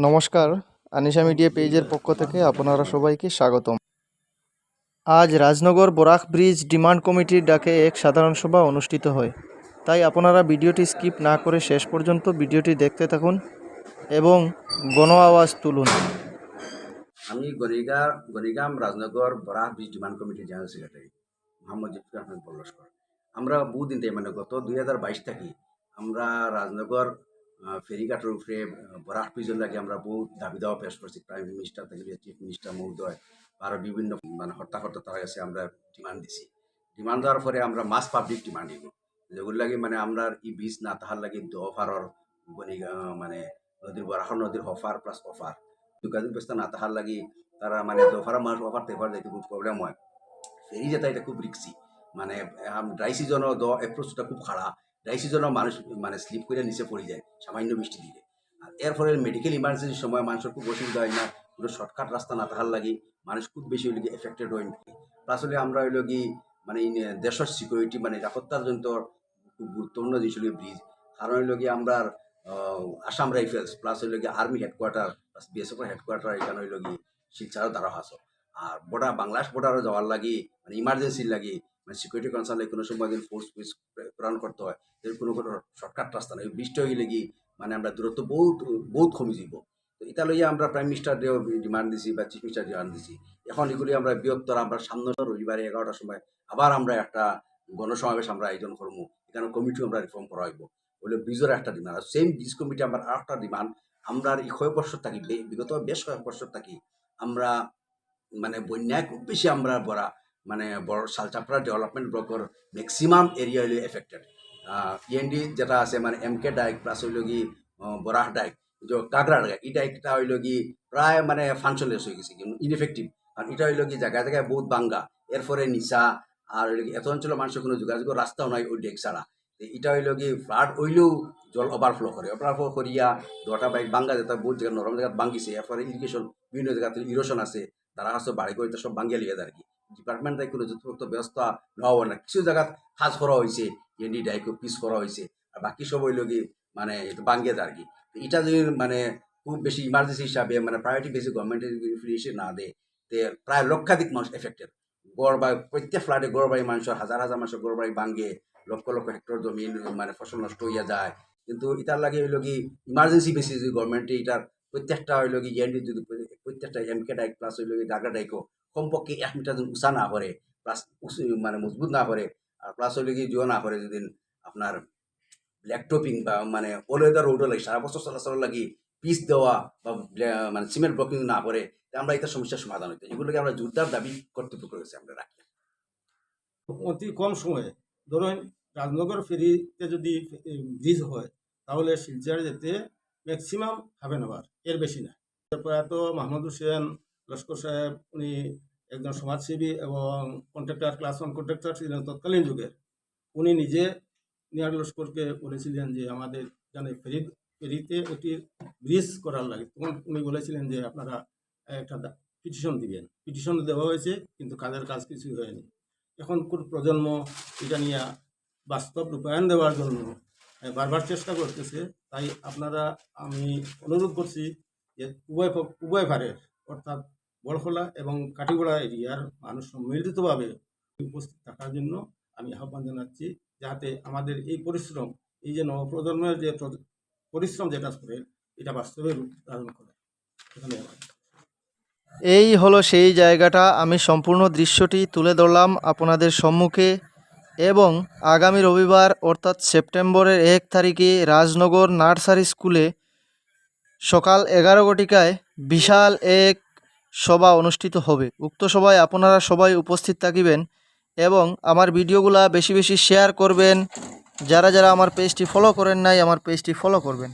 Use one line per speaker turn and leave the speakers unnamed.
নমস্কার, আনিশা মিডিয়া পেজের পক্ষ থেকে আপনারা সবাইকে স্বাগতম। আজ রাজনগর বরাক ব্রিজ ডিমান্ড কমিটির ডাকে এক সাধারণ সভা অনুষ্ঠিত হয়। তাই আপনারা ভিডিওটি স্কিপ না করে শেষ পর্যন্ত ভিডিওটি দেখতে থাকুন এবং গণ আওয়াজ তুলুন।
আমি গণিগাম রাজনগর বরাক ব্রিজ ডিমান্ড কমিটির জেনারেল সেক্রেটারি মোহাম্মদ জিফর আহমেদ পল্লস্কর। আমরা বহুদিন থেকে মানে গত 2022 থেকে আমরা রাজনগর ফেরিঘাটের উপরে বরাক ব্রিজের লাগে আমরা বহুত দাবি দাওয়া পেশ করছি। প্রাইম মিনিস্টার থেকে চিফ মিনিস্টার মহোদয় আরও বিভিন্ন মানে হর্তাকর্তা তারা কাছে আমরা ডিমান্ড দিছি। ডিমান্ড দেওয়ার পরে আমরা মাস পাবলিক ডিমান্ড দিব, যেগুলো লাগে মানে আমরা এই ব্রিজ না তাহার লাগে দফারর মানে নদীর হফার প্লাস অফার যোগাযোগ ব্যবস্থা না তাহার লাগি তারা মানে দফারা মানুষ অফার তেফার যাইতে খুব প্রবলেম হয়। ফেরি যেটা এটা খুব রিক্সি, মানে ড্রাই সিজনও অ্যাপ্রোচটা খুব খাড়া। ড্রাই সিজনও মানুষ মানে স্লিপ করে নিচে পড়ে যায় সামান্য বৃষ্টি দিলে। আর এর ফলে মেডিকেল ইমার্জেন্সির সময় মানুষের খুব অসুবিধা হয় না, পুরো শর্টকাট রাস্তা না তাহার লাগি মানুষ খুব বেশি হইলে গিয়ে এফেক্টেড হয় না। প্লাস হলে আমরা হইল কি মানে দেশের সিকিউরিটি মানে নিরাপত্তার জন্য খুব গুরুত্বপূর্ণ জিনিস হলো ব্রিজ। কারণ হইল কি আমরা আসাম রাইফেলস প্লাস হইল কি আর্মি হেডকোয়ার্টার প্লাস বিএসএফের হেডকোয়ার্টার এখানে হইল কি শিলচরও দ্বারা হাসো। আর বাংলাদেশ বর্ডারও যাওয়ার লাগি মানে ইমার্জেন্সির লাগি মানে সিকিউরিটি কনসার্ন কোনো সময় যদি ফোর্স প্রেরণ করতে হয় কোনো শর্টকাট রাস্তা নেই। বৃষ্টি হয়ে গেলে কি মানে আমরা দূরত্ব বহুত কমে যাব। তো এটা লইয়া আমরা প্রাইম মিনিস্টার ডিমান্ড দিছি বা চিফ মিনিস্টার ডিমান্ড দিছি। এখন এগুলি আমরা বৃহত্তর আমরা সামনে রবিবারে 11টার সময় আবার আমরা একটা গণসমাবেশ আমরা আয়োজন করবো। এখানে কমিটিও আমরা রিফর্ম করা হইব বলে ব্রিজের একটা ডিমান্ড। আর সেম ব্রিজ কমিটি আমার আর একটা ডিমান্ড, আমরা এই কয়েক বছর থাকি বিগত বেশ কয়েক বছর থাকি আমরা মানে বন্যায় খুব বেশি আমরা মানে বড় সালচাপড়া ডেভেলপমেন্ট ব্লকের ম্যাক্সিমাম এরিয়া হইলে এফেক্টেড। ইএনডি যেটা আছে মানে এমকে ডাইক প্লাস হইল কি বরাহ ডাইক যে কাগড়া ডাইক, এই ডাইকটা হইল কি প্রায় মানে ফাংশনলেস হয়ে গেছে কিন্তু ইনএফেক্টিভ। কারণ এটা হইল কি জায়গায় জায়গায় বহুত বাঙ্গা, এরপরে নিচা আর হইল কি এত অঞ্চলের মানুষের কোনো যোগাযোগের রাস্তাও নাই ওই ডেক ছাড়া। এটা হইল কি ফ্লাড হইলেও জল ওভারফ্লো করিয়া দুটা বাইক বাঙ্গা যেটা বহুত জায়গা নরম জায়গা ভাঙ্গিছে। এরপরে ইরিগেশন বিভিন্ন জায়গাতে ইরোশন আছে, তারা হচ্ছে বাড়ি করে সব ভাঙ্গিয়া লিয়ে আর কি ডিপার্টমেন্ট তাই কোনো যথেষ্ট ব্যবস্থা নেওয়া হয় না। কিছু জায়গাত সাজ করা হয়েছে, এনডি ডাইকো পিস করা হয়েছে, আর বাকি সব হইল কি মানে একটু ভাঙ্গিয়া আর কি। এটা যদি মানে খুব বেশি ইমার্জেন্সি হিসাবে মানে প্রায়োরিটি বেশি গভর্নমেন্টের ফিরিয়ে না দেয় তে প্রায় লক্ষাধিক মানুষ এফেক্টেড। গড় বাড়ি প্রত্যেক ফ্লাডে গড় বাড়ি মানুষের হাজার হাজার মানুষের গড় বাড়ি ভাঙ্গে, লক্ষ লক্ষ হেক্টর জমিন মানে ফসল নষ্ট হইয়া যায়। কিন্তু এটার লাগে হইল কি ইমার্জেন্সি বেসিস যদি গভর্নমেন্টে এটার প্রত্যেকটা হইল কি ইএনডি যদি প্রত্যেকটা এমকে ডাইক প্লাস হইল কি গাগরা ডাইকও কমপক্ষে 1 মিটার যদি উঁচা না করে প্লাস মানে মজবুত না করে আর প্লাস হইল কি জিও না করে যদি আপনার ব্ল্যাক টপিং বা মানে অল ওয়েদার রোডও লাগে সারা বছর চলাচল লাগি পিচ দেওয়া বা মানে সিমেন্ট ব্লকিং না করে আমরা এটা সমস্যার সমাধান হইতে এগুলোকে আমরা জোরদার দাবি কর্তৃপক্ষ করেছি আমরা রাখি।
অতি কম সময়ে ধরুন রাজনগর ফেরিতে যদি ব্রিজ হয় তাহলে শিলচর যেতে ম্যাক্সিমাম হাফ অ্যান আওয়ার, এর বেশি না। প্রয়াত মাহমুদ হোসেন লস্কর সাহেব উনি একজন সমাজসেবী এবং কন্ট্রাক্টর ক্লাস 1 কন্ট্রাক্টর ছিলেন তৎকালীন যুগের। উনি নিজে নিয়ার লস্করকে বলেছিলেন যে আমাদের এখানে ফেরিতে একটি ব্রিজ করার লাগে। তখন উনি বলেছিলেন যে আপনারা একটা পিটিশন দিবেন। পিটিশন দেওয়া হয়েছে কিন্তু কাজের কাজ কিছুই হয়নি। এখনকার প্রজন্ম এটা নিয়ে বাস্তব রূপায়ণ দেওয়ার জন্য বারবার চেষ্টা করতেছে। তাই আপনারা আমি অনুরোধ করছি যে উভয় পারের অর্থাৎ বড়খোলা এবং কাঠিগোড়া এরিয়ার মানুষ সম্মিলিতভাবে উপস্থিত থাকার জন্য আমি আহ্বান জানাচ্ছি, যাতে আমাদের এই পরিশ্রম, এই যে নবপ্রজন্মের যে পরিশ্রম যেটা করে এটা বাস্তবে রূপ ধারণ করে। ধন্যবাদ।
এই হলো সেই জায়গাটা, আমি সম্পূর্ণ দৃশ্যটি তুলে ধরলাম আপনাদের সম্মুখে। এবং আগামী রবিবার অর্থাৎ সেপ্টেম্বরের 1 তারিখে রাজনগর নার্সারি স্কুলে সকাল 11 ঘটিকায় বিশাল এক সভা অনুষ্ঠিত হবে। উক্ত সভায় আপনারা সবাই উপস্থিত থাকিবেন এবং আমার ভিডিওগুলা বেশি বেশি শেয়ার করবেন। যারা যারা আমার পেজটি ফলো করেন নাই আমার পেজটি ফলো করবেন।